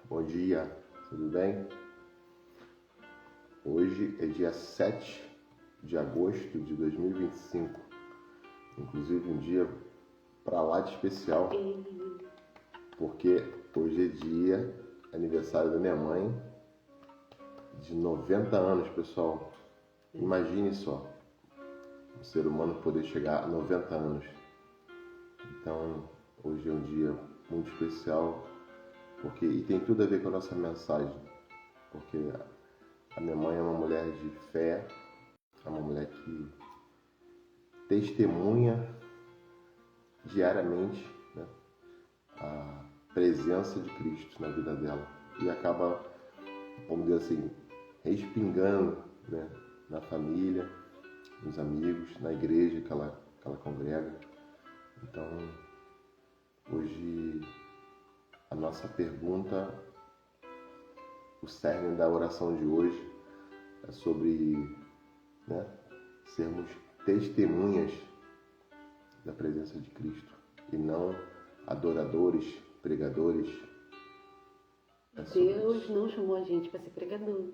Bom dia, tudo bem? Hoje é dia 7 de agosto de 2025, inclusive um dia para lá de especial, porque hoje é dia aniversário da minha mãe, de 90 anos, pessoal. Imagine só, um ser humano poder chegar a 90 anos. Então, hoje é um dia muito especial, e tem tudo a ver com a nossa mensagem, porque a minha mãe é uma mulher de fé, é uma mulher que testemunha diariamente, né, a presença de Cristo na vida dela e acaba, vamos dizer assim, respingando, né, na família, nos amigos, na igreja que ela congrega. Então, hoje a nossa pergunta, o cerne da oração de hoje é sobre, né, sermos testemunhas da presença de Cristo e não adoradores, pregadores. Deus não chamou a gente para ser pregador.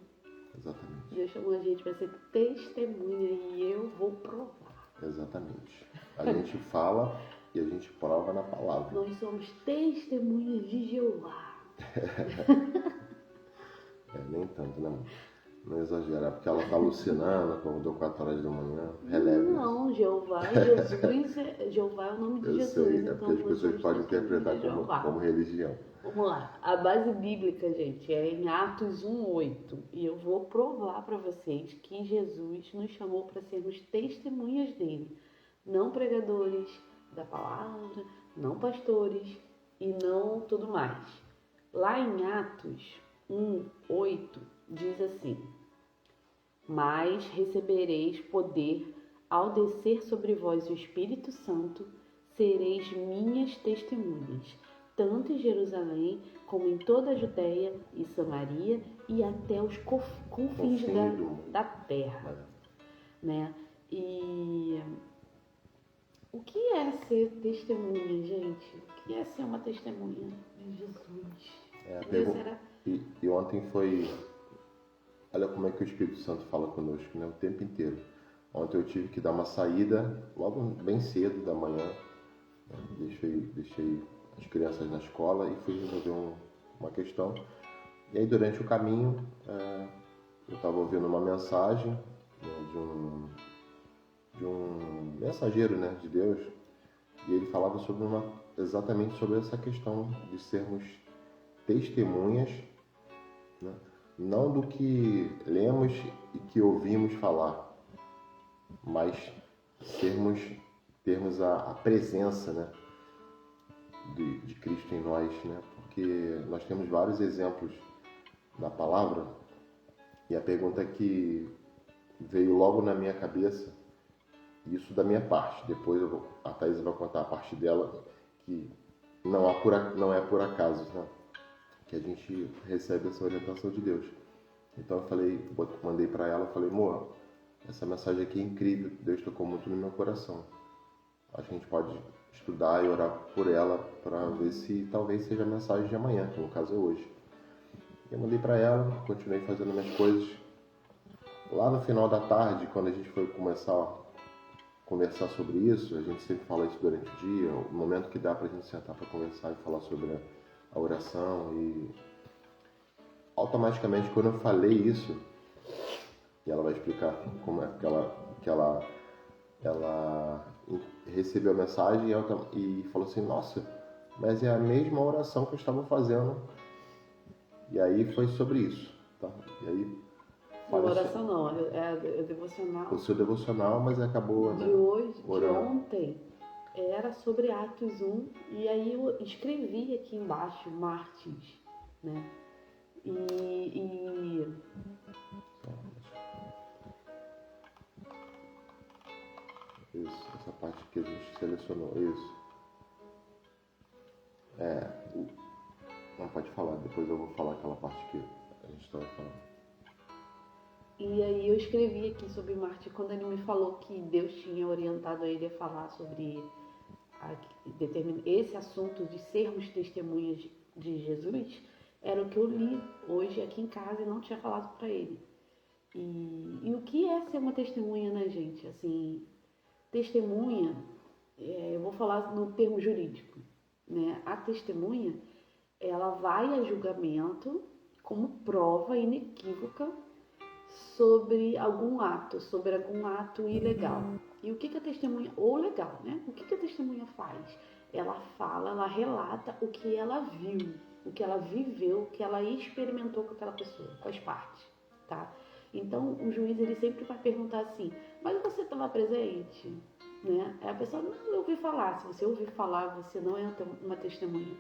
Exatamente. Deus chamou a gente para ser testemunha e eu vou provar. Exatamente. A gente fala e a gente prova na palavra. Nós somos testemunhas de Jeová. Nem tanto, né? Não exagerar, porque ela tá alucinando, acordou 4 horas da manhã, releve. Não, Jeová, Jesus, Jeová é o nome de Eu Jesus. sei, então porque as pessoas podem interpretar como religião. Vamos lá, a base bíblica, gente, é em Atos 1:8 e eu vou provar para vocês que Jesus nos chamou para sermos testemunhas dele, não pregadores da palavra, não pastores e não tudo mais. Lá em Atos 1:8 diz assim: mas recebereis poder ao descer sobre vós o Espírito Santo, sereis minhas testemunhas, tanto em Jerusalém como em toda a Judéia e Samaria e até os confins da terra. Né? E o que é ser testemunha, gente? O que é ser uma testemunha de Jesus? E ontem foi... Olha como é que o Espírito Santo fala conosco, né? O tempo inteiro. Ontem eu tive que dar uma saída logo bem cedo da manhã. Deixei as crianças na escola e fui resolver uma questão. E aí durante o caminho eu estava ouvindo uma mensagem, né, de um mensageiro, né, de Deus, e ele falava exatamente sobre essa questão de sermos testemunhas, né, não do que lemos e que ouvimos falar, mas termos a presença, né, de Cristo em nós, né? Porque nós temos vários exemplos na palavra, e a pergunta que veio logo na minha cabeça, isso da minha parte, depois a Thaís vai contar a parte dela, que não é por acaso, né, que a gente recebe essa orientação de Deus. Então eu mandei para ela, falei, amor, essa mensagem aqui é incrível, Deus tocou muito no meu coração. Acho que a gente pode estudar e orar por ela para ver se talvez seja a mensagem de amanhã, que no caso é hoje. Eu mandei para ela, continuei fazendo minhas coisas. Lá no final da tarde, quando a gente foi começar a conversar sobre isso, a gente sempre fala isso durante o dia, o momento que dá para a gente sentar para conversar e falar sobre a oração, e automaticamente quando eu falei isso, e ela vai explicar como é que ela recebeu a mensagem e falou assim, nossa, mas é a mesma oração que eu estava fazendo. E aí foi sobre isso, tá? E aí não, oração não, é devocional. O seu devocional, mas acabou, de né, hoje, orando. De ontem, era sobre Atos 1, e aí eu escrevi aqui embaixo, mártires, né? Isso, essa parte que a gente selecionou, isso. Não, pode falar, depois eu vou falar aquela parte que a gente estava falando. E aí eu escrevi aqui sobre Marte quando ele me falou que Deus tinha orientado ele a falar sobre esse assunto de sermos testemunhas de Jesus era o que eu li hoje aqui em casa e não tinha falado para ele. E o que é ser uma testemunha, né, gente? Assim, testemunha, eu vou falar no termo jurídico, né? A testemunha, ela vai a julgamento como prova inequívoca sobre algum ato ilegal. E o que a testemunha, ou legal, né? O que a testemunha faz? Ela fala, ela relata o que ela viu, o que ela viveu, o que ela experimentou com aquela pessoa, faz parte, tá? Então, o juiz, ele sempre vai perguntar assim, mas você estava presente? Né? Aí a pessoa, não, eu ouvi falar. Se você ouvir falar, você não é uma testemunha.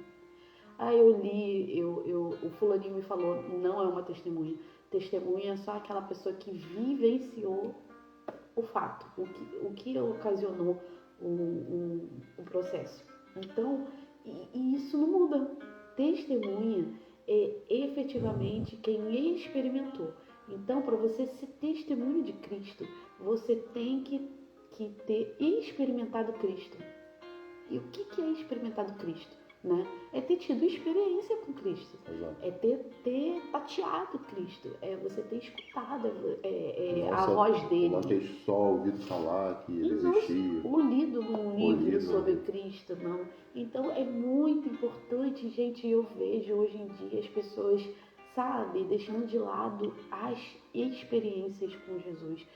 Aí eu li, o fulaninho me falou, não é uma testemunha. Testemunha é só aquela pessoa que vivenciou o fato, o que ocasionou o processo. Então, e isso não muda. Testemunha é efetivamente quem experimentou. Então, para você ser testemunho de Cristo, você tem que ter experimentado Cristo. E o que é experimentado Cristo? Né? É ter tido experiência com Cristo. Exato. É ter tateado Cristo. É você ter escutado a voz dele. Não ter só ouvido falar que ele existia. Ou lido num livro sobre Cristo, não. Então é muito importante, gente, eu vejo hoje em dia as pessoas, sabe, deixando de lado as experiências com Jesus.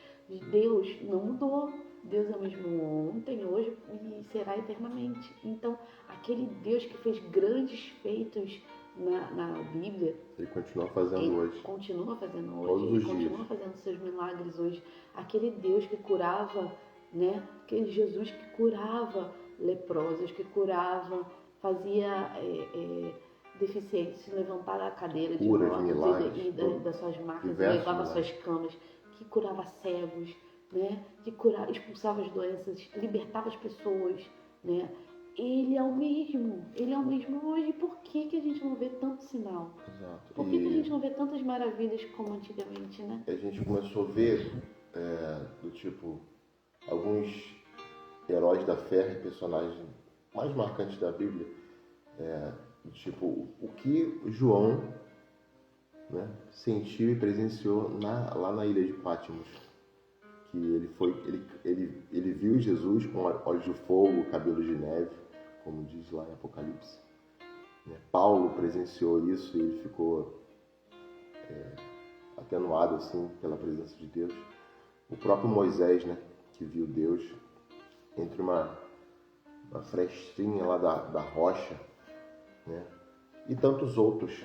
Deus não mudou. Deus é o mesmo ontem, hoje e será eternamente. Então, aquele Deus que fez grandes feitos na Bíblia, ele continua fazendo hoje. Continua fazendo hoje. Todos os continua dias. Fazendo seus milagres hoje. Aquele Deus que curava, né? Aquele Jesus que curava leprosos, que curava, fazia deficientes se levantar da cadeira de motos e das suas macas, levava suas camas, que curava cegos, né? Que curava, expulsava as doenças, libertava as pessoas, né? Ele é o mesmo hoje. Por que a gente não vê tanto sinal? Exato. Por que a gente não vê tantas maravilhas como antigamente, né? A gente começou a ver, do tipo, alguns heróis da fé, personagens mais marcantes da Bíblia, do tipo, o que João, né, sentiu e presenciou lá na ilha de Patmos. Que ele viu Jesus com olhos de fogo, cabelos de neve, como diz lá em Apocalipse. Paulo presenciou isso e ele ficou atenuado assim pela presença de Deus. O próprio Moisés, né, que viu Deus entre uma frestinha lá da rocha, né, e tantos outros.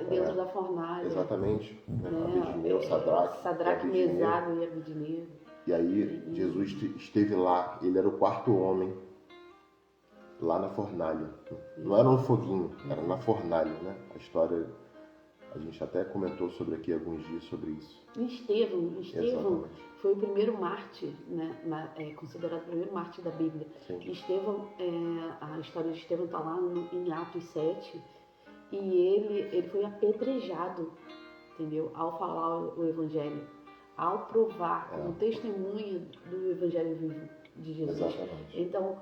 Dentro da fornalha. Exatamente. Abednego, Sadraque, Mesago e Abednego. E aí Jesus esteve lá, ele era o quarto homem lá na fornalha. Não era um foguinho, era na fornalha, né? A história, a gente até comentou sobre aqui alguns dias sobre isso. Estevão foi o primeiro mártir, né? Considerado o primeiro mártir da Bíblia. Sim. Estevão, a história de Estevão está lá em Atos 7. E ele foi apedrejado, entendeu? Ao falar o Evangelho, ao provar como testemunha do Evangelho vivo de Jesus. Exatamente. Então,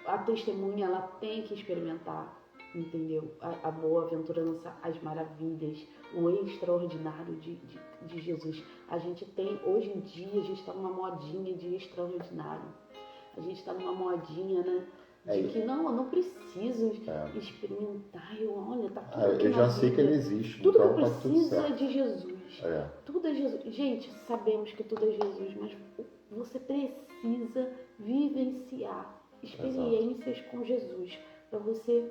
a testemunha, ela tem que experimentar, entendeu? A boa-aventurança, as maravilhas, o extraordinário de Jesus. A gente tem, hoje em dia, a gente está numa modinha de extraordinário. A gente está numa modinha, né? De que eu não preciso experimentar. Tá tudo aqui eu já sei que ele existe. Tudo então que eu preciso é de Jesus. É. Tudo é Jesus. Gente, sabemos que tudo é Jesus, mas você precisa vivenciar experiências com Jesus para você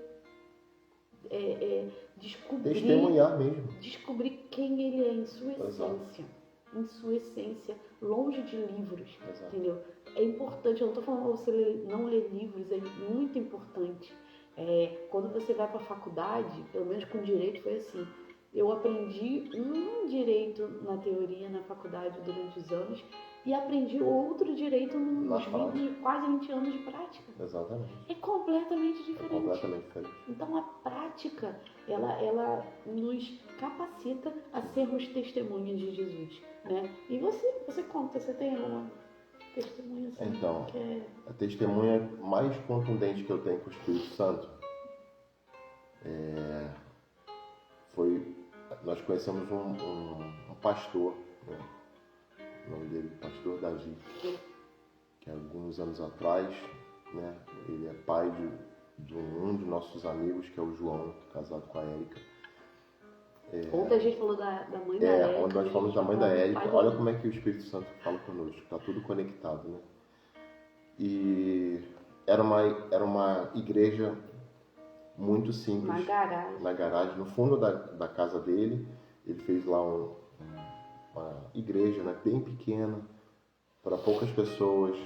descobrir. Testemunhar mesmo. Descobrir quem ele é em sua essência. Em sua essência, longe de livros. Exato. Entendeu? É importante, eu não estou falando para você não ler livros, é muito importante. Quando você vai para a faculdade, pelo menos com direito foi assim, eu aprendi um direito na teoria na faculdade durante os anos e aprendi outro direito nos quase 20 anos de prática. Exatamente. É completamente diferente. Então a prática, ela nos capacita a sermos testemunhas de Jesus, né? E você conta, você tem alguma testemunho assim, Então, que é... a testemunha mais contundente que eu tenho com o Espírito Santo foi... Nós conhecemos um pastor, né? O nome dele é Pastor Davi, que alguns anos atrás, né, ele é pai de um dos nossos amigos, que é o João, casado com a Érica. Ontem a gente falou da mãe da Érica. Onde nós falamos da mãe da Érica. Olha como é que o Espírito Santo fala conosco, está tudo conectado, né? E era uma igreja muito simples. Na garagem, no fundo da casa dele. Ele fez lá uma igreja, né, bem pequena, para poucas pessoas.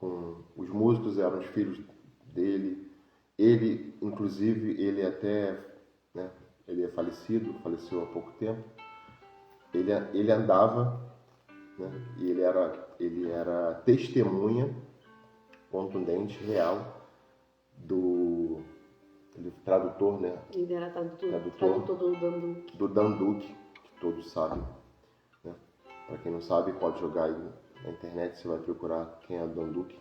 Os músicos eram os filhos dele. Ele, inclusive, ele até, né, ele é faleceu há pouco tempo. Ele andava, né, e ele era testemunha contundente, real, tradutor, né? Ele era tradutor do Dan Duque, que todos sabem, né? Para quem não sabe, pode jogar aí na internet, você vai procurar quem é Dan Duque.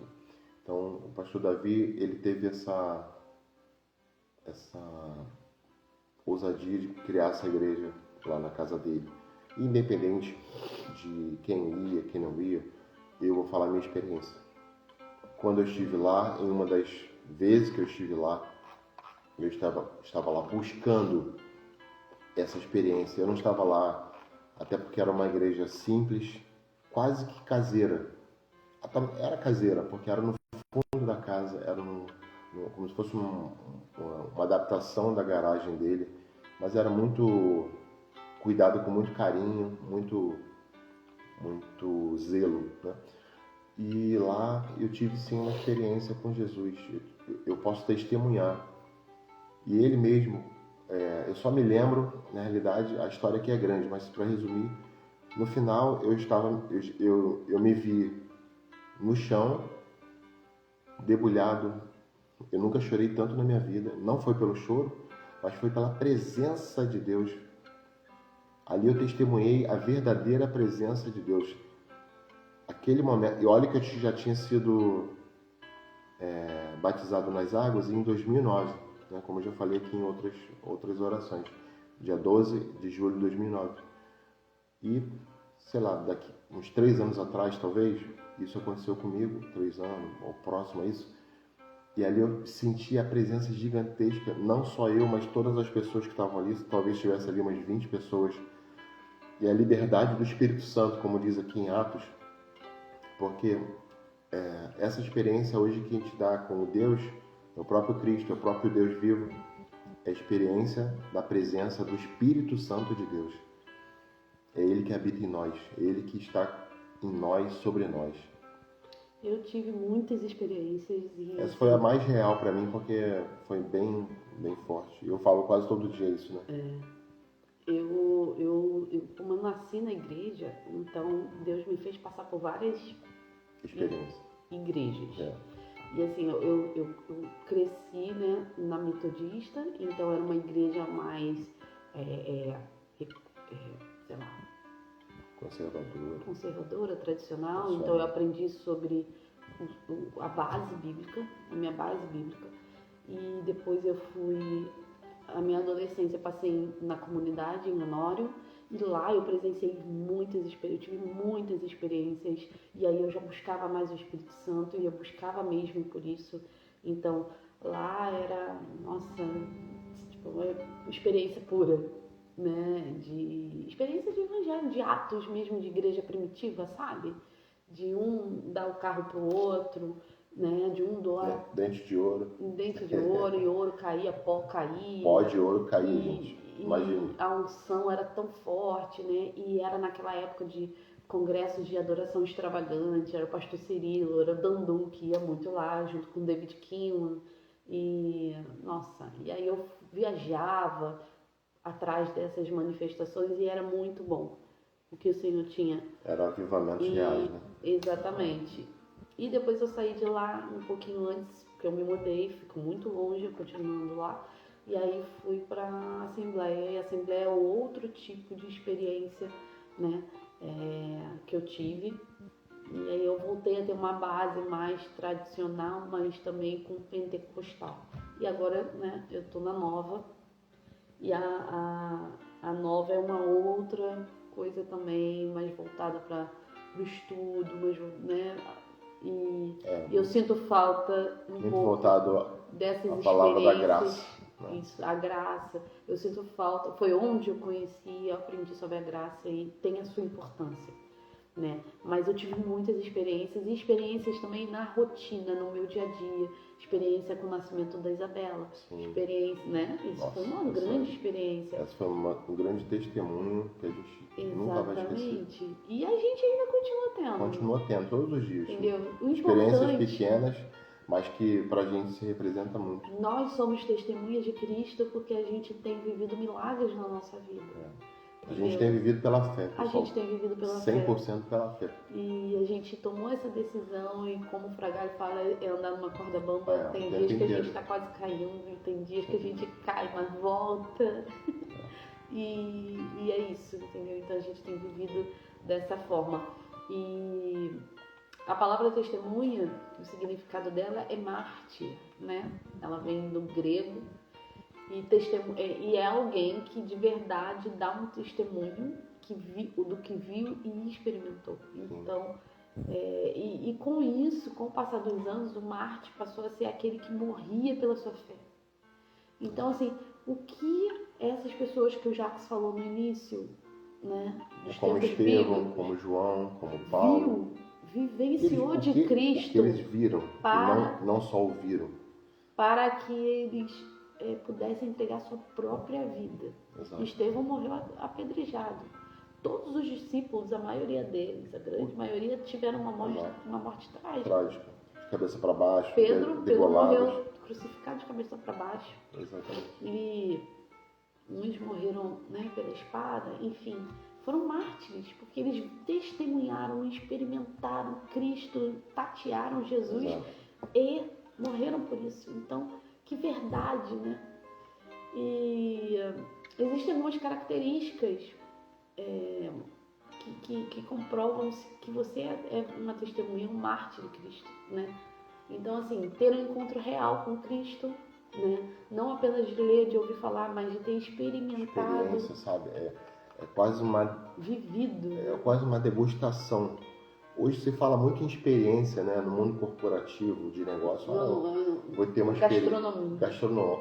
Então, o pastor Davi, ele teve essa ousadia de criar essa igreja lá na casa dele. Independente de quem ia, quem não ia, eu vou falar a minha experiência. Quando eu estive lá, em uma das vezes que eu estive lá, eu estava lá buscando essa experiência. Eu não estava lá, até porque era uma igreja simples, quase que caseira. Era caseira, porque era no fundo da casa, era como se fosse uma adaptação da garagem dele, mas era muito cuidado, com muito carinho, muito zelo, né? E lá eu tive sim uma experiência com Jesus. Eu posso testemunhar. E ele mesmo, eu só me lembro, na realidade, a história aqui é grande, mas para resumir, no final eu me vi no chão, debulhado. Eu nunca chorei tanto na minha vida. Não foi pelo choro, mas foi pela presença de Deus. Ali eu testemunhei a verdadeira presença de Deus. Aquele momento, e olha que eu já tinha sido batizado nas águas em 2009, né, como eu já falei aqui em outras orações, dia 12 de julho de 2009. E, sei lá, daqui uns 3 anos atrás, talvez, isso aconteceu comigo, 3 anos, ou próximo a isso, e ali eu senti a presença gigantesca, não só eu, mas todas as pessoas que estavam ali, talvez tivesse ali umas 20 pessoas, e a liberdade do Espírito Santo, como diz aqui em Atos, porque essa experiência hoje que a gente dá com o Deus, o próprio Cristo, o próprio Deus vivo, é a experiência da presença do Espírito Santo de Deus. É Ele que habita em nós, é Ele que está em nós, sobre nós. Eu tive muitas experiências e... Essa foi a mais real para mim, porque foi bem, bem forte. Eu falo quase todo dia isso, né? Como eu nasci na igreja, então Deus me fez passar por várias experiências, igrejas. E assim, eu cresci, né, na metodista, então era uma igreja mais, sei lá, conservadora, tradicional. Então eu aprendi sobre a base bíblica, a minha base bíblica. E depois a minha adolescência, passei na comunidade, em Honório, e lá eu presenciei eu tive muitas experiências, e aí eu já buscava mais o Espírito Santo, e eu buscava mesmo por isso. Então lá era, nossa, tipo, uma experiência pura, né, experiência de evangelho, de atos mesmo de igreja primitiva, sabe? De um dar o carro pro outro, né, de um doar dente de ouro, e ouro caía, pó caía, pó de ouro caía, gente. Imagina. A unção era tão forte, né? E era naquela época de congressos de adoração extravagante, era o pastor Cirilo, era o Dandu, que ia muito lá, junto com o David Kinlan. E, nossa, e aí eu viajava atrás dessas manifestações e era muito bom o que o Senhor tinha. Era avivamentos reais, né? Exatamente. E depois eu saí de lá um pouquinho antes, porque eu me mudei, fico muito longe, continuando lá. E aí fui para a Assembleia, e a Assembleia é outro tipo de experiência, né, que eu tive. E aí eu voltei a ter uma base mais tradicional, mas também com pentecostal. E agora, né, eu tô na nova. E a nova é uma outra coisa também, mais voltada para o estudo, né? E eu sinto falta um muito pouco voltado dessas à palavra da experiências. graça. Né? Isso, a graça. Eu sinto falta. Foi onde eu conheci, eu aprendi sobre a graça e tem a sua importância, né? Mas eu tive muitas experiências e experiências também na rotina, no meu dia a dia. Experiência com o nascimento da Isabela. Sim. Experiência, né? Isso foi uma grande experiência. Essa foi um grande testemunho que a gente nunca vai esquecer. Exatamente. E a gente ainda continua tendo. Continua tendo, todos os dias. Entendeu? O Experiências importante, pequenas, mas que pra gente se representa muito. nós somos testemunhas de Cristo porque a gente tem vivido milagres na nossa vida. A gente tem vivido pela fé, pessoal. A gente tem vivido pela fé. 100% pela fé. E a gente tomou essa decisão e como o Fragalho fala, é andar numa corda bamba. Tem o dias tempo que a inteiro. gente tá quase caindo, tem dias que a gente cai, mas volta. E é isso, entendeu? Então a gente tem vivido dessa forma. E a palavra testemunha, o significado dela é mártir, né? Ela vem do grego e é alguém que de verdade dá um testemunho do que viu e experimentou. Então, e com isso, com o passar dos anos, o mártir passou a ser aquele que morria pela sua fé. Então, assim, o que essas pessoas que o Jacques falou no início, né, dos Como tempos Estevão, bíblicos, como João, como Paulo. vivenciou de Cristo, que eles viram, para- e não só ouviram. para que eles pudessem entregar sua própria vida. Exato. Estevão morreu apedrejado. Todos os discípulos, a maioria deles, a grande maioria, tiveram uma morte trágica. Trágica. De cabeça para baixo, Pedro degolados. morreu crucificado de cabeça para baixo. Exatamente. E uns morreram, né, pela espada, enfim. Foram mártires, porque eles testemunharam, experimentaram Cristo, tatearam Jesus Exato. e morreram por isso. Então, que verdade, né? E existem algumas características que comprovam que você é uma testemunha, um mártir de Cristo, né? Então, assim, ter um encontro real com Cristo, né? Não apenas de ler, de ouvir falar, mas de ter experimentado, Experiência, sabe? É quase vivido. É quase uma degustação. Hoje se fala muito em experiência, né? No mundo corporativo, de negócio. Vou ter uma experiência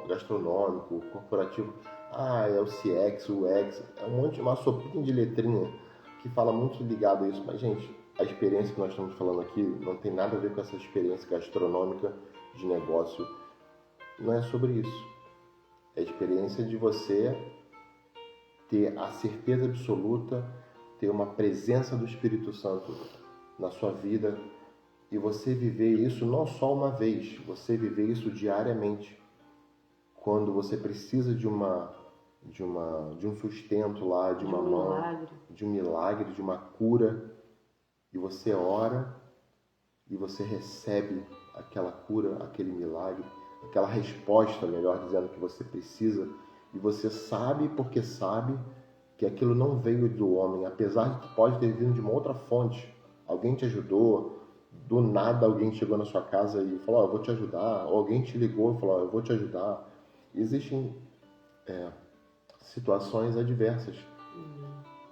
gastronômico, corporativo. É o CX, o UX. É uma sopinha de letrinha que fala muito ligado a isso. Mas, gente, a experiência que nós estamos falando aqui não tem nada a ver com essa experiência gastronômica de negócio. Não é sobre isso. É a experiência de você ter a certeza absoluta, ter uma presença do Espírito Santo na sua vida e você viver isso não só uma vez, você viver isso diariamente. Quando você precisa de um sustento lá, de uma mão, milagre. de um milagre, de uma cura, e você ora e você recebe aquela cura, aquele milagre, aquela resposta, melhor dizendo, que você precisa, e você sabe porque sabe que aquilo não veio do homem, apesar de que pode ter vindo de uma outra fonte. Alguém te ajudou, do nada alguém chegou na sua casa e falou, eu vou te ajudar, ou alguém te ligou e falou, eu vou te ajudar. Existem situações adversas,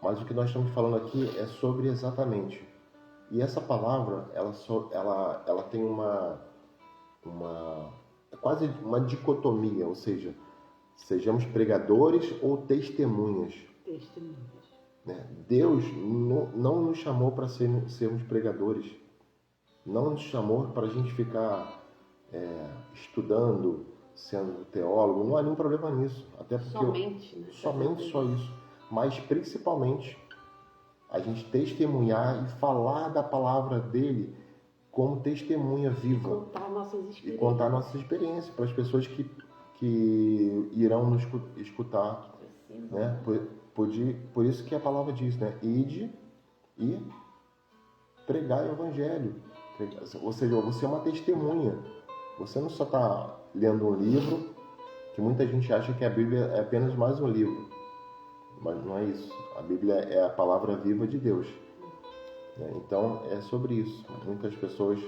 mas o que nós estamos falando aqui é sobre exatamente. E essa palavra, ela tem quase uma dicotomia, ou seja, sejamos pregadores ou testemunhas. Né? Deus não nos chamou para sermos pregadores. Não nos chamou para a gente ficar estudando, sendo teólogo. Não há nenhum problema nisso. Até porque somente só isso. Mas principalmente a gente testemunhar e falar da palavra dele como testemunha viva. E contar nossas experiências para as pessoas que irão nos escutar. Né? Por isso que a palavra diz, né? Ide e pregar o evangelho. Ou seja, você é uma testemunha. Você não só está lendo um livro, que muita gente acha que a Bíblia é apenas mais um livro. Mas não é isso. A Bíblia é a palavra viva de Deus. né? Então, é sobre isso. Muitas pessoas,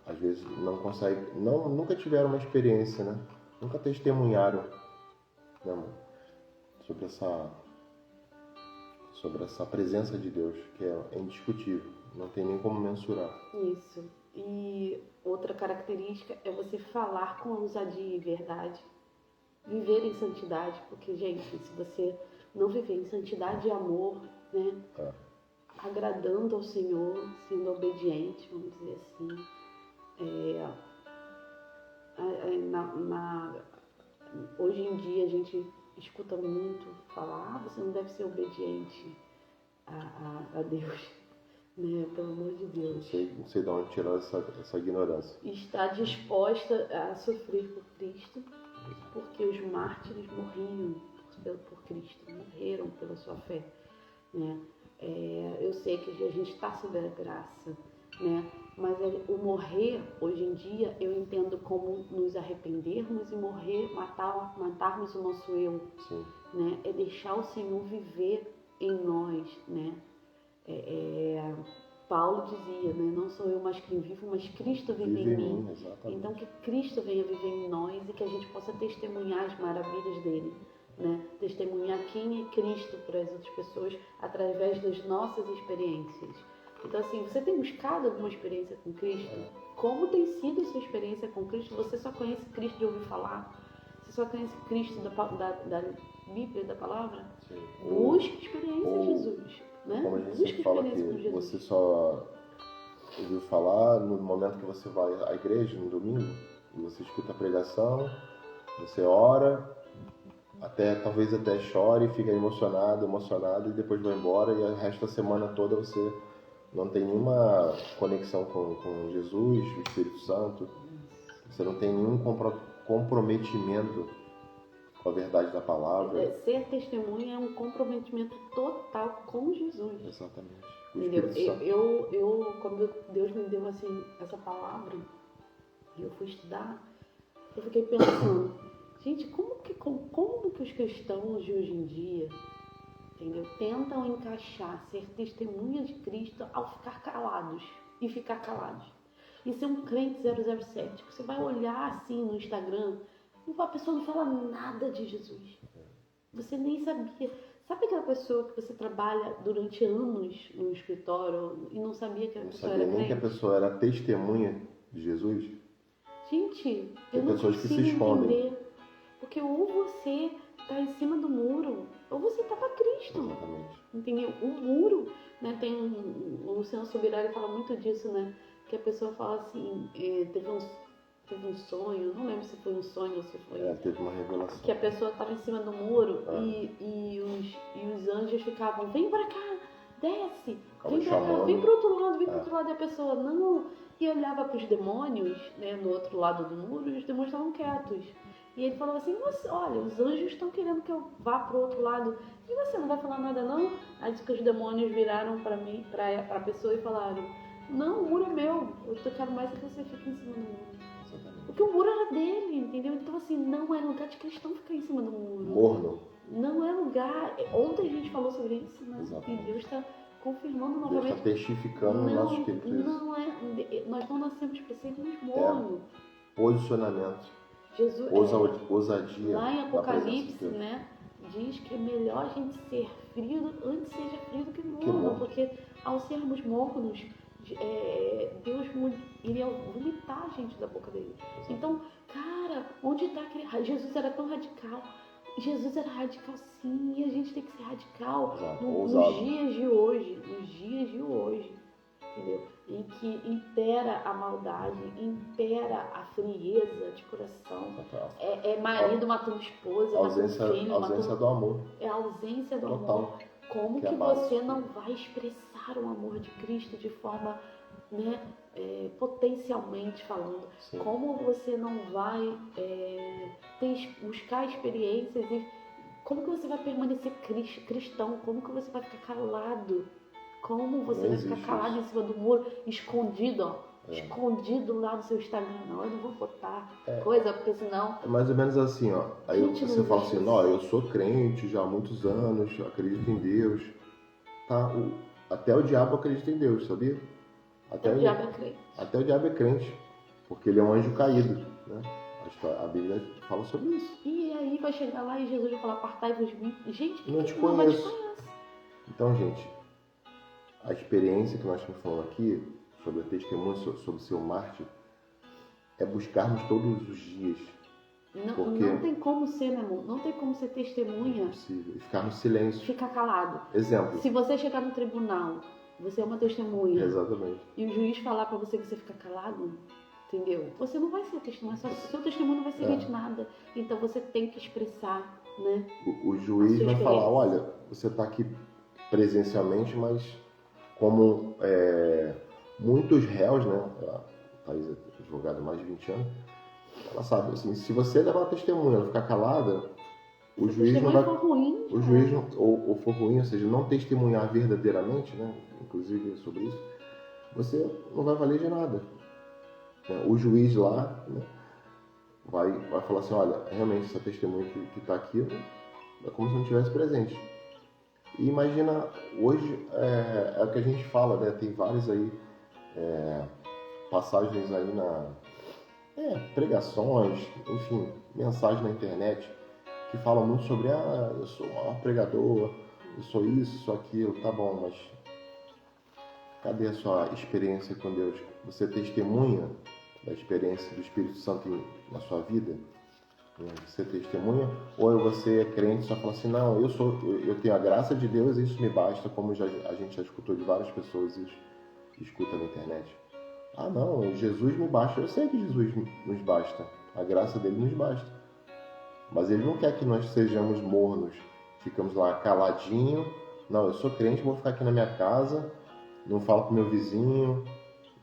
às vezes, não conseguem, nunca tiveram uma experiência, né? Nunca testemunharam, né, amor? Sobre essa presença de Deus, que é indiscutível, não tem nem como mensurar. Isso. E outra característica é você falar com ousadia e verdade, viver em santidade, porque, gente, se você não viver em santidade e amor, né, agradando ao Senhor, sendo obediente, vamos dizer assim, hoje em dia a gente escuta muito falar, você não deve ser obediente a Deus, né? Pelo amor de Deus. Não sei de onde tirar essa ignorância. Está disposta a sofrer por Cristo, porque os mártires morriam por Cristo, morreram pela sua fé, né? Eu sei que a gente está sob a graça, né? Mas o morrer, hoje em dia, eu entendo como nos arrependermos e morrer, matarmos o nosso eu. Sim. Né? É deixar o Senhor viver em nós, né? Paulo dizia, né? Não sou eu mais quem vivo, mas Cristo vive em mim. Exatamente. Então que Cristo venha viver em nós e que a gente possa testemunhar as maravilhas dele, né? Testemunhar quem é Cristo para as outras pessoas através das nossas experiências. Então, assim, você tem buscado alguma experiência com Cristo? Como tem sido a sua experiência com Cristo? Você só conhece Cristo de ouvir falar? Você só conhece Cristo da Bíblia, da palavra? Sim. Busque experiência de Jesus, né? Como a gente Busque sempre fala experiência com que Jesus. você só ouviu falar no momento que você vai à igreja, no domingo, e você escuta a pregação, você ora, talvez até chore, fica emocionado, e depois vai embora, e o resto da semana toda você não tem nenhuma conexão com Jesus, o Espírito Santo, você não tem nenhum comprometimento com a verdade da palavra. Ser testemunha é um comprometimento total com Jesus. Exatamente. Quando Deus me deu assim, essa palavra, e eu fui estudar, eu fiquei pensando, gente, como que os cristãos de hoje em dia, entendeu, tentam encaixar ser testemunha de Cristo ao ficar calados e ficar calados. E ser um crente 007, que você vai olhar assim no Instagram, a pessoa não fala nada de Jesus. Você nem sabia. Sabe aquela pessoa que você trabalha durante anos no escritório e não sabia que a pessoa era crente? Não sabia nem que a pessoa era testemunha de Jesus? Gente, eu Tem não pessoas que se consigo escondem. entender. Porque ou você está em cima do muro, ou você está para Cristo. Exatamente. Entendeu? O muro, né? O Luciano Subirá fala muito disso, né? Que a pessoa fala assim, teve um sonho, não lembro se foi um sonho ou se foi... teve uma revelação. Que a pessoa estava em cima do muro e os anjos ficavam, vem pra cá, desce, vem pra cá, vem pro outro lado, e a pessoa não... E olhava para os demônios, né, no outro lado do muro, e os demônios estavam quietos. E ele falava assim, olha, os anjos estão querendo que eu vá pro outro lado, e você não vai falar nada não? Aí disse que os demônios viraram para mim, para a pessoa e falaram, não, o muro é meu, eu quero mais que você fique em cima do muro. Porque o muro era dele, entendeu? Então, assim, não é lugar de cristão ficar em cima do muro. Morno. Não é lugar... Ontem a gente falou sobre isso, né? E Deus está confirmando novamente. Deus está testificando no nosso espírito isso. Não é... Nós não nascemos para sermos mornos. Posicionamento. Jesus, ousadia. lá em Apocalipse, né? Diz que é melhor a gente ser frio, antes seja frio do que morno. Porque ao sermos mornos... Deus iria vomitar a gente da boca dele. Então, cara, onde está aquele... Jesus era tão radical. Jesus era radical sim, e a gente tem que ser radical nos dias de hoje, entendeu? Em que impera a maldade, impera a frieza de coração. Marido matando esposa, matando filho. A ausência do amor. É a ausência do total. amor. Como que você não vai expressar o amor de Cristo de forma, né, potencialmente falando? Sim. Como você não vai buscar experiências e como que você vai permanecer cristão? Como que você vai ficar calado? Como você vai ficar calado em cima do muro, escondido, ó? Escondido lá no seu Instagram? Não, eu não vou botar coisa, porque senão... É mais ou menos assim, ó. Aí você fala assim, não, eu sou crente já há muitos anos, acredito em Deus. Tá? até o diabo acredita em Deus, sabia? O diabo é crente. Até o diabo é crente, porque ele é um anjo caído, né? A Bíblia fala sobre isso. E aí vai chegar lá e Jesus vai falar, apartai-vos de mim. Gente, Não te não vai te conheço. conhece. Então, gente, a experiência que nós estamos falando aqui, sobre a testemunha, sobre o seu mártir, é buscarmos todos os dias. Não tem como ser, meu amor, não tem como ser testemunha. É impossível. E ficar no silêncio. Ficar calado. Exemplo. Se você chegar no tribunal, você é uma testemunha. Exatamente. E o juiz falar pra você que você fica calado, entendeu? Você não vai ser testemunha, seu testemunho não vai servir de nada. Então você tem que expressar, né? O juiz vai falar, olha, você está aqui presencialmente, mas como muitos réus, né? A Thaís é advogada há mais de 20 anos, ela sabe, assim, se você levar testemunha, ela ficar calada, o juiz não vai... For ruim, o juiz, ou for ruim, ou seja, não testemunhar verdadeiramente, né? Inclusive sobre isso, você não vai valer de nada. O juiz lá, né, vai falar assim, olha, realmente essa testemunha que está aqui é como se não estivesse presente. E imagina, hoje é o que a gente fala, né? Tem várias aí passagens aí pregações, enfim, mensagens na internet que falam muito sobre, eu sou o maior pregador, eu sou isso, sou aquilo, tá bom, mas cadê a sua experiência com Deus? Você testemunha da experiência do Espírito Santo na sua vida? Você testemunha? Ou você é crente e só fala assim, não, eu tenho a graça de Deus e isso me basta, como a gente já escutou de várias pessoas e escuta na internet. Ah, não, Jesus me basta. Eu sei que Jesus nos basta. A graça dele nos basta. Mas ele não quer que nós sejamos mornos. Ficamos lá caladinho. Não, eu sou crente, vou ficar aqui na minha casa, não falo com meu vizinho,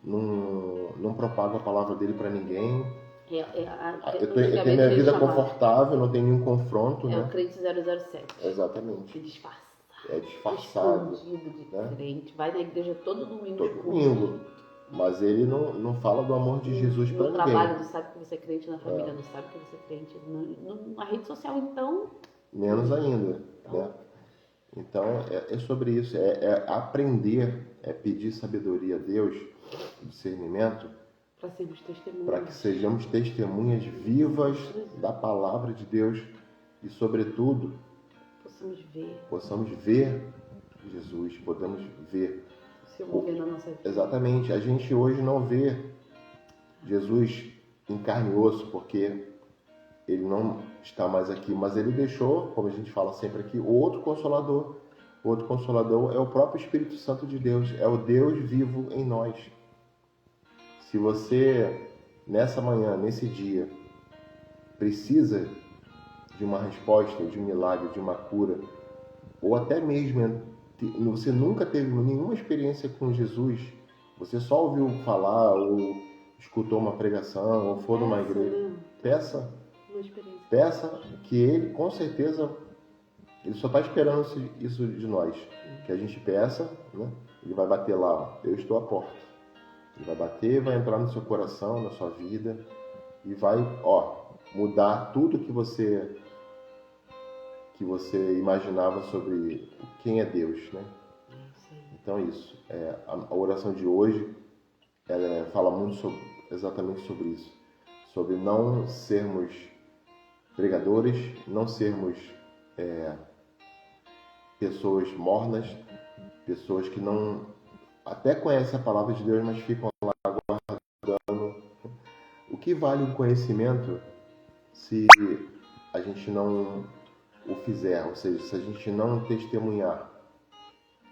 não propago a palavra dele para ninguém. Eu tenho minha vida confortável, não tenho nenhum confronto. É o crente 007. Exatamente. Que disfarça. É disfarçado. Escondido de né? Crente. Vai na igreja todo domingo. Todo domingo. Mas ele não fala do amor de Jesus para ninguém. No trabalho não sabe que você é crente, na família não sabe que você é crente. Na rede social, então... Menos ainda. Né? Então, é sobre isso. É aprender, pedir sabedoria a Deus, discernimento, para sermos testemunhas. Para que sejamos testemunhas vivas da palavra de Deus e, sobretudo, possamos ver Jesus, podemos ver. Se mover na nossa vida. Exatamente. A gente hoje não vê Jesus em carne e osso, porque ele não está mais aqui, mas ele deixou, como a gente fala sempre aqui, outro Consolador. O outro Consolador é o próprio Espírito Santo de Deus, é o Deus vivo em nós. Se você, nessa manhã, nesse dia, precisa de uma resposta, de um milagre, de uma cura, ou até mesmo você nunca teve nenhuma experiência com Jesus, você só ouviu falar, ou escutou uma pregação, ou foi numa igreja, peça que ele, com certeza, ele só está esperando isso de nós, que a gente peça, né? Ele vai bater lá, eu estou à porta. Ele vai bater, vai entrar no seu coração, na sua vida e vai, mudar tudo que você imaginava sobre quem é Deus, né? Então é isso. A oração de hoje, ela fala muito exatamente sobre isso, sobre não sermos pregadores, não sermos pessoas mornas, pessoas que não até conhecem a palavra de Deus, mas ficam lá aguardando. O que vale o conhecimento se a gente não o fizer, ou seja, se a gente não testemunhar?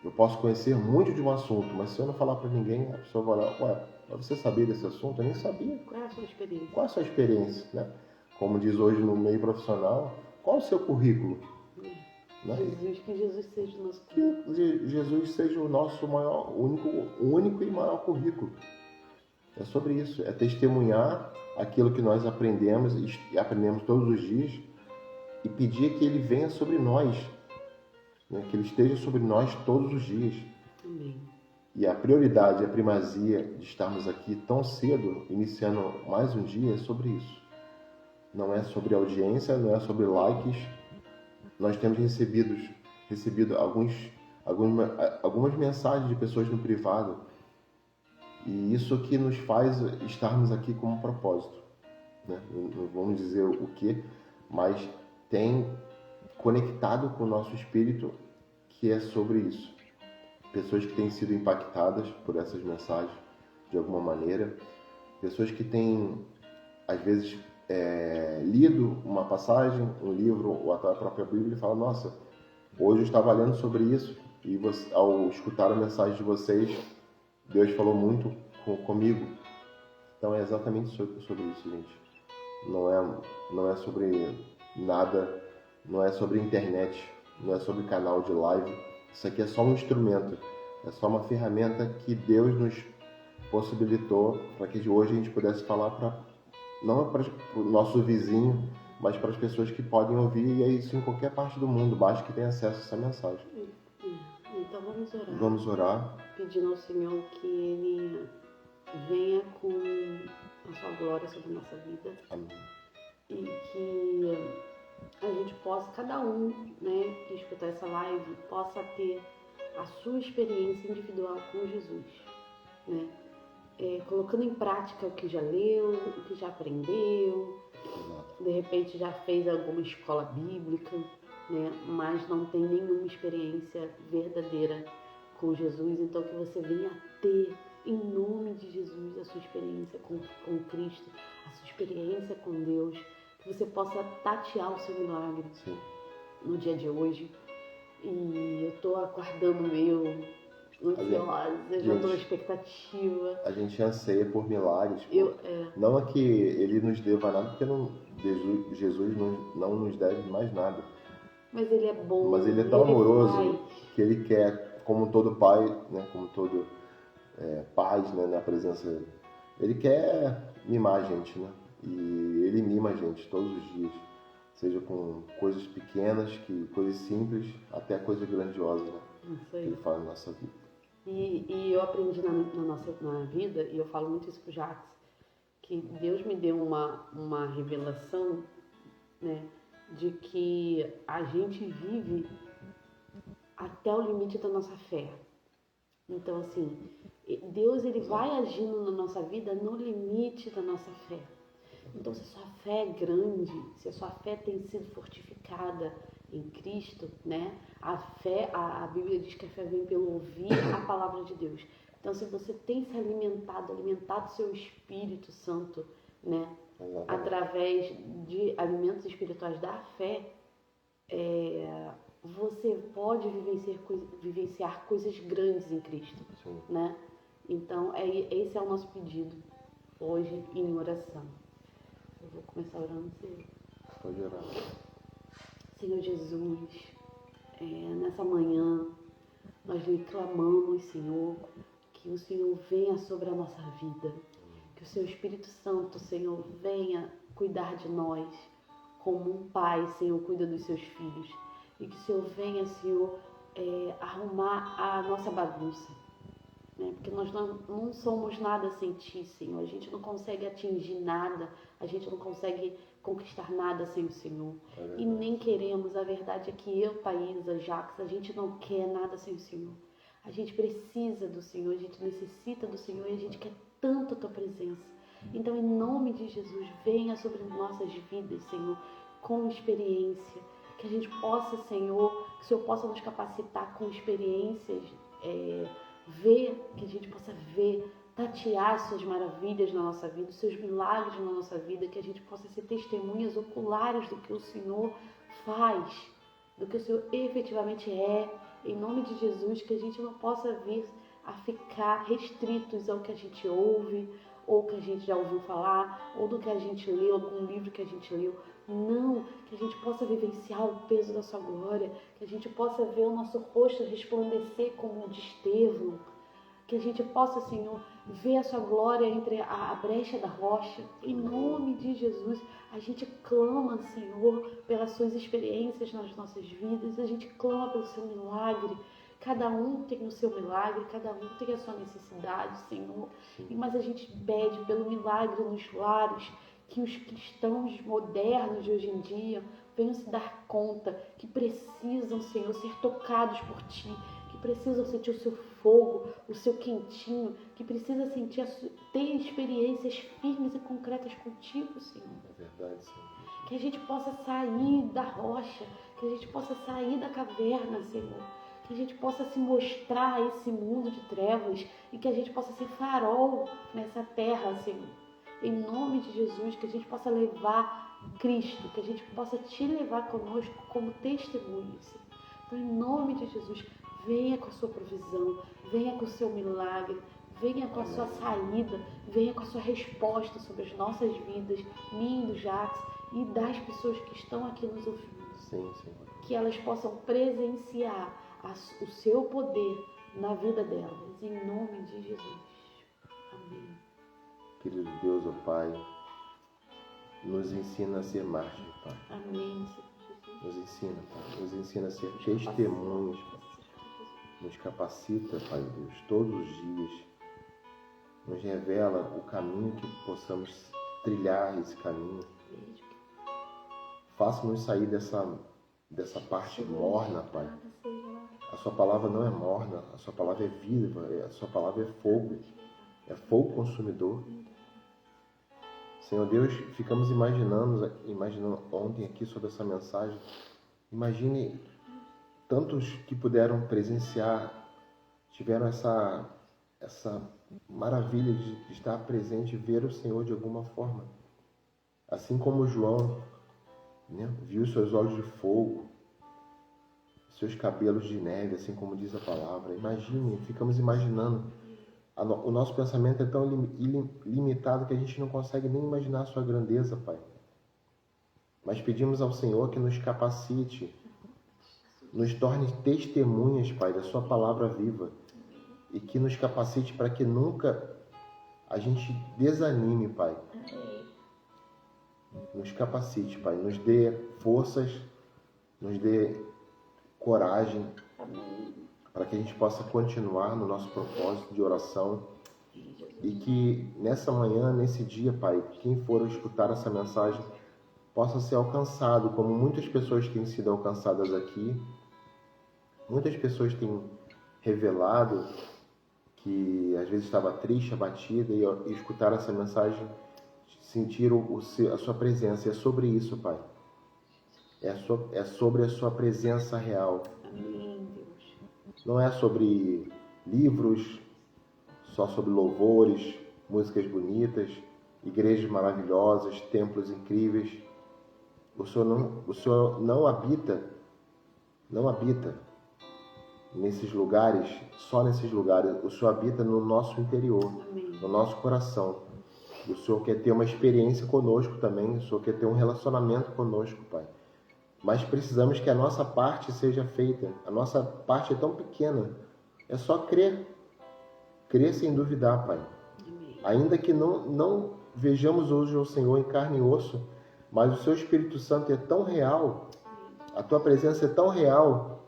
Eu posso conhecer muito de um assunto, mas se eu não falar para ninguém, a pessoa vai lá, mas você sabia desse assunto? Eu nem sabia. Qual é a sua experiência? Qual é a sua experiência, né? Como diz hoje no meio profissional, qual é o seu currículo? Né? Que Jesus seja o nosso currículo. Que Jesus seja o nosso único e maior currículo. É sobre isso, é testemunhar aquilo que nós aprendemos e aprendemos todos os dias e pedir que Ele venha sobre nós, né? Que Ele esteja sobre nós todos os dias. Amém. E a prioridade, a primazia de estarmos aqui tão cedo, iniciando mais um dia, é sobre isso. Não é sobre audiência, não é sobre likes. Nós temos recebido alguns algumas mensagens de pessoas no privado. E isso que nos faz estarmos aqui com um propósito, né? Não vamos dizer o que, mas tem conectado com o nosso espírito que é sobre isso. Pessoas que têm sido impactadas por essas mensagens de alguma maneira, pessoas que têm, às vezes, lido uma passagem, um livro ou até a própria Bíblia e falam: nossa, hoje eu estava lendo sobre isso e ao escutar a mensagem de vocês, Deus falou muito comigo. Então é exatamente sobre isso, gente. Não é sobre nada, não é sobre internet, não é sobre canal de live. Isso aqui é só um instrumento, é só uma ferramenta que Deus nos possibilitou para que hoje a gente pudesse falar não para o nosso vizinho, mas para as pessoas que podem ouvir, e é isso em qualquer parte do mundo, basta que tenha acesso a essa mensagem. Então vamos orar. Vamos orar. Pedindo ao Senhor que Ele venha com a sua glória sobre a nossa vida. Amém. E que a gente possa, cada um, né, que escutar essa live, possa ter a sua experiência individual com Jesus, né? Colocando em prática o que já leu, o que já aprendeu, de repente já fez alguma escola bíblica, né? Mas não tem nenhuma experiência verdadeira com Jesus. Então que você venha ter, em nome de Jesus, a sua experiência com Cristo, a sua experiência com Deus, que você possa tatear o seu milagre. Sim. No dia de hoje. E eu estou aguardando o meu, ansiosa, já estou na expectativa. A gente anseia por milagres. Não é que Ele nos deva nada, porque Jesus não nos deve mais nada. Mas Ele é bom. Mas Ele é tão amoroso que Ele quer, como todo pai, né, como todo paz, né, na presença, Ele quer mimar a gente, né? E Ele mima a gente todos os dias. Seja com coisas pequenas, coisas simples, até coisas grandiosas, né? Isso aí. Que Ele faz na nossa vida. E eu aprendi na vida, e eu falo muito isso pro Jacques, que Deus me deu uma revelação, né, de que a gente vive até o limite da nossa fé. Então, assim, Deus ele vai agindo na nossa vida no limite da nossa fé. Então, se a sua fé é grande, se a sua fé tem sido fortificada em Cristo, né? A Bíblia diz que a fé vem pelo ouvir a palavra de Deus. Então, se você tem se alimentado seu Espírito Santo, né? Através de alimentos espirituais da fé, você pode vivenciar coisas grandes em Cristo, né? Então, esse é o nosso pedido hoje em oração. Eu vou começar orando, Senhor. Pode orar. Senhor Jesus, nessa manhã nós lhe clamamos, Senhor, que o Senhor venha sobre a nossa vida, que o seu Espírito Santo, Senhor, venha cuidar de nós, como um pai, Senhor, cuida dos seus filhos, e que o Senhor venha, Senhor, arrumar a nossa bagunça, né? Porque nós não somos nada sem Ti, Senhor. A gente não consegue atingir nada, a gente não consegue conquistar nada sem o Senhor. E nem queremos. A verdade é que eu, Thaisa, Jacques, a gente não quer nada sem o Senhor. A gente precisa do Senhor, a gente necessita do Senhor e a gente quer tanto a Tua presença. Então, em nome de Jesus, venha sobre nossas vidas, Senhor, com experiência. Que a gente possa, Senhor, que o Senhor possa nos capacitar com experiências, que a gente possa ver, tatear as suas maravilhas na nossa vida, os seus milagres na nossa vida, que a gente possa ser testemunhas oculares do que o Senhor faz, do que o Senhor efetivamente é, em nome de Jesus, que a gente não possa vir a ficar restritos ao que a gente ouve, ou que a gente já ouviu falar, ou do que a gente leu, algum livro que a gente leu. Não, que a gente possa vivenciar o peso da sua glória, que a gente possa ver o nosso rosto resplandecer como o de Estevão, que a gente possa, Senhor, ver a sua glória entre a brecha da rocha. Em nome de Jesus, a gente clama, Senhor, pelas suas experiências nas nossas vidas, a gente clama pelo seu milagre. Cada um tem o seu milagre, cada um tem a sua necessidade, Senhor. Mas a gente pede pelo milagre nos lares, que os cristãos modernos de hoje em dia venham se dar conta que precisam, Senhor, ser tocados por Ti, que que precisam sentir o seu fogo, o seu quentinho, que precisam sentir, ter experiências firmes e concretas contigo, Senhor. É verdade, Senhor. Que a gente possa sair da rocha, que a gente possa sair da caverna, Senhor. Que a gente possa se mostrar a esse mundo de trevas e que a gente possa ser farol nessa terra, Senhor. Em nome de Jesus, que a gente possa levar Cristo, que a gente possa te levar conosco como testemunho, Senhor. Então, em nome de Jesus, venha com a sua provisão, venha com o seu milagre, venha com a sua saída, venha com a sua resposta sobre as nossas vidas, minha e do Jax, e das pessoas que estão aqui nos ouvindo. Sim, Senhor. Que elas possam presenciar o seu poder na vida delas, em nome de Jesus. Amém. Querido Deus, ó Pai, nos ensina a ser mártir, Pai. Amém, Senhor Jesus. Nos ensina, Pai. Nos ensina a ser testemunhos, Pai. Nos capacita, Pai Deus, todos os dias. Nos revela o caminho que possamos trilhar esse caminho. Faça-nos sair dessa parte morna, Pai. A sua palavra não é morna, a sua palavra é viva, a sua palavra é fogo consumidor. Senhor Deus, ficamos imaginando ontem aqui sobre essa mensagem. Imagine tantos que puderam presenciar, tiveram essa maravilha de estar presente e ver o Senhor de alguma forma. Assim como João, né, viu seus olhos de fogo, seus cabelos de neve, assim como diz a palavra. Imagine, ficamos imaginando. O nosso pensamento é tão limitado que a gente não consegue nem imaginar a sua grandeza, Pai. Mas pedimos ao Senhor que nos capacite, nos torne testemunhas, Pai, da sua palavra viva, e que nos capacite para que nunca a gente desanime, Pai. Nos capacite, Pai, nos dê forças, nos dê coragem, para que a gente possa continuar no nosso propósito de oração e que nessa manhã, nesse dia, Pai, quem for escutar essa mensagem possa ser alcançado, como muitas pessoas têm sido alcançadas aqui. Muitas pessoas têm revelado que às vezes estava triste, abatida, e escutar essa mensagem, sentiram a sua presença. É sobre isso, Pai. É sobre a sua presença real. Amém, Deus. Não é sobre livros, só sobre louvores, músicas bonitas, igrejas maravilhosas, templos incríveis. O Senhor não habita nesses lugares, só nesses lugares. O Senhor habita no nosso interior, Amém. no nosso coração. O Senhor quer ter uma experiência conosco também. O Senhor quer ter um relacionamento conosco, Pai. Mas precisamos que a nossa parte seja feita. A nossa parte é tão pequena. É só crer. Crer sem duvidar, Pai. Amém. Ainda que não vejamos hoje o Senhor em carne e osso, mas o Seu Espírito Santo é tão real, a Tua presença é tão real,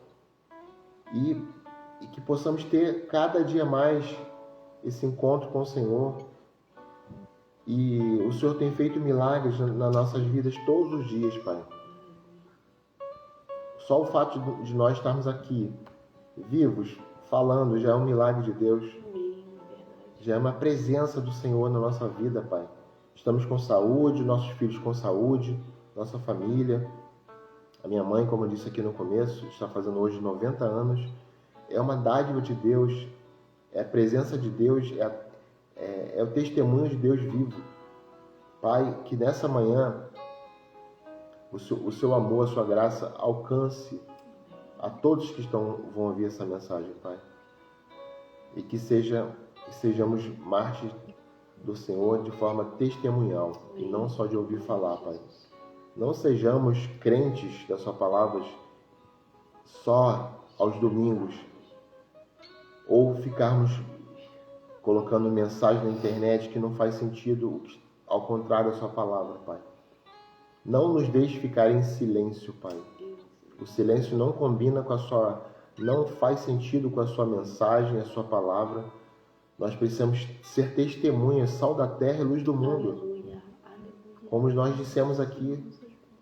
e que possamos ter cada dia mais esse encontro com o Senhor. E o Senhor tem feito milagres nas nossas vidas todos os dias, Pai. Só o fato de nós estarmos aqui, vivos, falando, já é um milagre de Deus. Amém. Já é uma presença do Senhor na nossa vida, Pai. Estamos com saúde, nossos filhos com saúde, nossa família. A minha mãe, como eu disse aqui no começo, está fazendo hoje 90 anos. É uma dádiva de Deus, é a presença de Deus, é o testemunho de Deus vivo. Pai, que nessa manhã o seu amor, a sua graça alcance a todos que vão ouvir essa mensagem, Pai. E que sejamos mártires do Senhor de forma testemunhal e não só de ouvir falar, Pai. Não sejamos crentes da sua palavra só aos domingos, ou ficarmos colocando mensagem na internet que não faz sentido, ao contrário da sua palavra, Pai. Não nos deixe ficar em silêncio, Pai. O silêncio não combina não faz sentido com a sua mensagem, a sua palavra. Nós precisamos ser testemunhas, sal da terra e luz do mundo. Aleluia. Como nós dissemos aqui,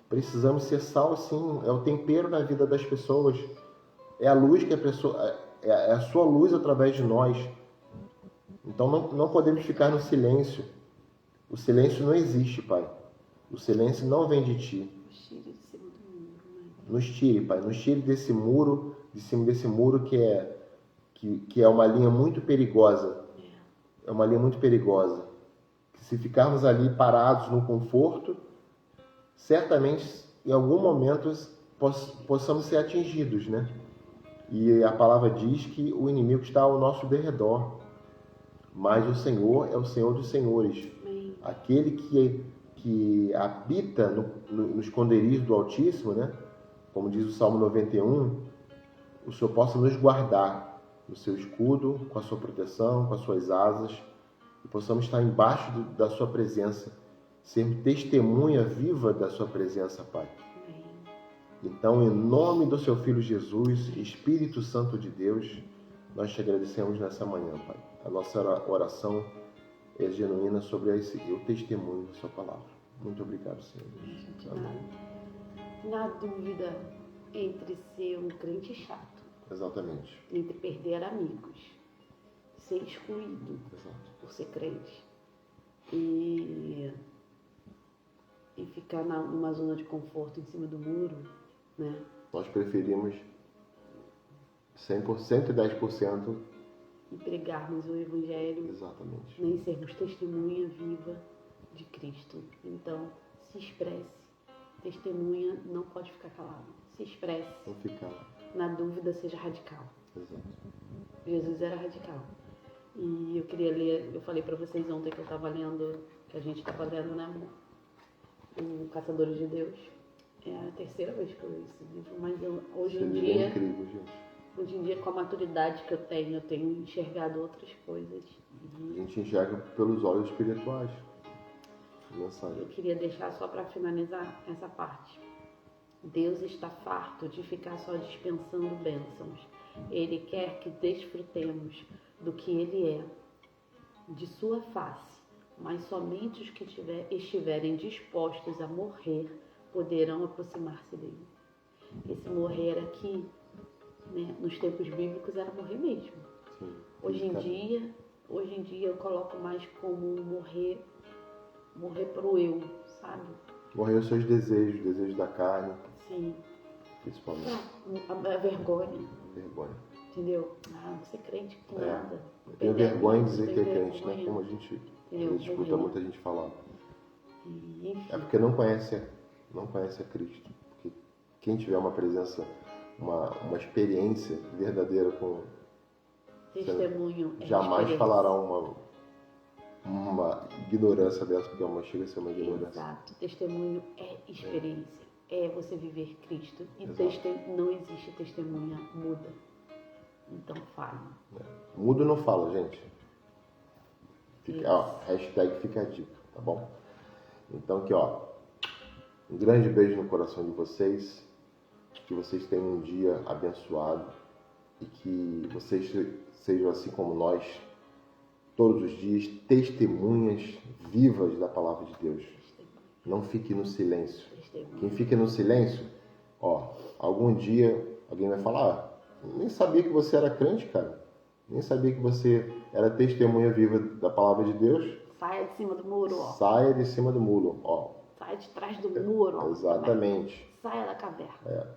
precisamos ser sal, sim. É o tempero na vida das pessoas. É a luz que é a sua luz através de nós. Então não podemos ficar no silêncio. O silêncio não existe, Pai. O silêncio não vem de Ti. Nos tire, Pai. Nos tire desse muro, de cima desse muro que é uma linha muito perigosa. É uma linha muito perigosa. Que se ficarmos ali parados no conforto, certamente em algum momento possamos ser atingidos, né? E a palavra diz que o inimigo está ao nosso derredor. Mas o Senhor é o Senhor dos senhores. Aquele que habita no esconderijo do Altíssimo, né? Como diz o Salmo 91, o Senhor possa nos guardar no seu escudo, com a sua proteção, com as suas asas, e possamos estar embaixo da sua presença, ser testemunha viva da sua presença, Pai. Então, em nome do seu Filho Jesus, Espírito Santo de Deus, nós te agradecemos nessa manhã, Pai. A nossa oração é genuína sobre o testemunho da sua palavra. Muito obrigado, Senhor. Amém. Na dúvida entre ser um crente chato, Exatamente. entre perder amigos, ser excluído Exato. por ser crente e ficar numa zona de conforto em cima do muro, né? Nós preferimos 100%, 110%. E pregarmos o Evangelho. Exatamente. Nem sermos testemunha viva de Cristo. Então, se expresse. Testemunha não pode ficar calado. Se expresse. Não ficar. Na dúvida, seja radical. Exato. Jesus era radical. E eu queria ler, eu falei para vocês ontem que eu estava lendo, que a gente estava lendo, né, amor? O Caçadores de Deus. É a terceira vez que eu leio esse livro, mas hoje em dia... É incrível, gente. Hoje em dia, com a maturidade que eu tenho enxergado outras coisas. A gente enxerga pelos olhos espirituais. Eu queria deixar só para finalizar essa parte. Deus está farto de ficar só dispensando bênçãos. Ele quer que desfrutemos do que Ele é, de sua face. Mas somente os que estiverem dispostos a morrer poderão aproximar-se dele. Esse morrer aqui, né, nos tempos bíblicos, era morrer mesmo. Sim. Hoje em dia eu coloco mais como morrer pro eu, sabe? Morrer os seus desejos da carne. Sim. Principalmente. A vergonha. Vergonha. Entendeu? Você é crente que nada. Eu tenho vergonha de dizer que é crente, né? vergonha. Como a gente Eu escuta morrer. muita gente falar. E, enfim, É porque não conhece a Cristo. Porque quem tiver uma presença, uma experiência verdadeira com... testemunho é jamais experiência. falará uma ignorância dessa, porque chega a ser uma ignorância. Exato. Testemunho é experiência. É você viver Cristo. E Exato. não existe testemunha muda. Então fale. Mudo não fala, gente. Hashtag fica a dica, tá bom? Então aqui, um grande beijo no coração de vocês. Que vocês tenham um dia abençoado. E que vocês sejam assim como nós, todos os dias, testemunhas vivas da palavra de Deus. Não fique no silêncio. Quem fica no silêncio, algum dia alguém vai falar, nem sabia que você era crente, cara. Nem sabia que você era testemunha viva da palavra de Deus. Saia de cima do muro, Saia de cima do muro, Saia de trás do muro, Exatamente. Saia da caverna.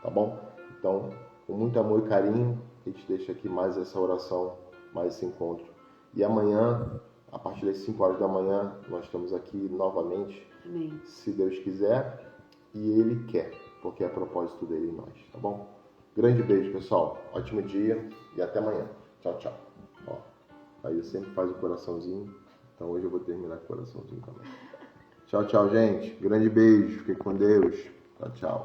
Tá bom? Então, com muito amor e carinho, a gente deixa aqui mais essa oração, mais esse encontro. E amanhã, a partir das 5 horas da manhã, nós estamos aqui novamente. Amém. Se Deus quiser e Ele quer, porque é propósito dele em nós, tá bom? Grande beijo, pessoal. Ótimo dia e até amanhã. Tchau, tchau. Aí eu sempre faço o coraçãozinho, então hoje eu vou terminar com o coraçãozinho também. Tchau, tchau, gente. Grande beijo. Fique com Deus. Tchau, tchau.